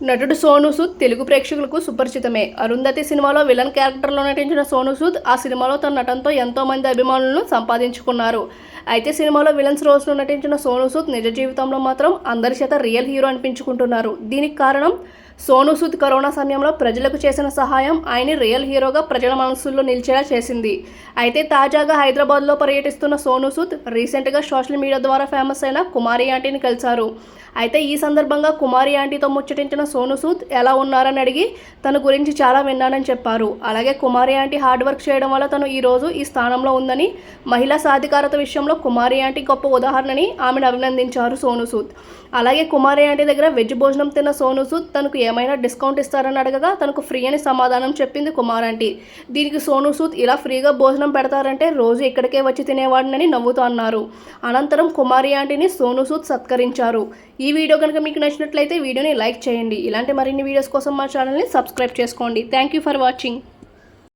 నటుడు సోనూ సూద్ తెలుగు ప్రేక్షకులకు సుపరిచితమే. అరుంధతి సినిమాలో విలన్ క్యారెక్టర్లో నటించిన సోనూ సూద్ ఆ సినిమాలో తన నటనతో ఎంతో మంది అభిమానులను సంపాదించుకున్నారు. అయితే సినిమాలో విలన్స్ రోల్స్లో నటించిన సోనూ సూద్ నిజ జీవితంలో మాత్రం అందరి చేత రియల్ హీరో అనిపించుకుంటున్నారు. దీనికి కారణం సోనూ సూద్ కరోనా సమయంలో ప్రజలకు చేసిన సహాయం ఆయన్ని రియల్ హీరోగా ప్రజల మనసుల్లో నిలిచేలా చేసింది. అయితే తాజాగా హైదరాబాద్లో పర్యటిస్తున్న సోనూ సూద్ రీసెంట్గా సోషల్ మీడియా ద్వారా ఫేమస్ అయిన కుమారి ఆంటీని కలిశారు. అయితే ఈ సందర్భంగా కుమారి ఆంటీతో ముచ్చటించిన సోనూ సూద్ ఎలా ఉన్నారని అడిగి తన గురించి చాలా విన్నానని చెప్పారు. అలాగే కుమారి ఆంటీ హార్డ్ వర్క్ చేయడం వల్ల తను ఈరోజు ఈ స్థానంలో ఉందని, మహిళా సాధికారత విషయంలో కుమారి ఆంటీ గొప్ప ఉదాహరణని ఆమెను అభినందించారు సోనూ సూద్. అలాగే కుమారి ఆంటీ దగ్గర వెజ్ భోజనం తిన్న సోనూ సూద్ తనకు ఏమైనా డిస్కౌంట్ ఇస్తారని అడగగా తనకు ఫ్రీ అని సమాధానం చెప్పింది కుమారి ఆంటీ. దీనికి సోనూ సూద్ ఇలా ఫ్రీగా భోజనం పెడతారంటే రోజు ఇక్కడికే వచ్చి తినేవాడినని నవ్వుతూ అన్నారు. అనంతరం కుమారి ఆంటీని సోనూ సూద్ సత్కరించారు. ఈ వీడియో కనుక మీకు నచ్చినట్లయితే వీడియోని లైక్ చేయండి. ఇలాంటి మరిన్ని వీడియోస్ కోసం మా ఛానల్ని సబ్స్క్రైబ్ చేసుకోండి. Thank you for watching.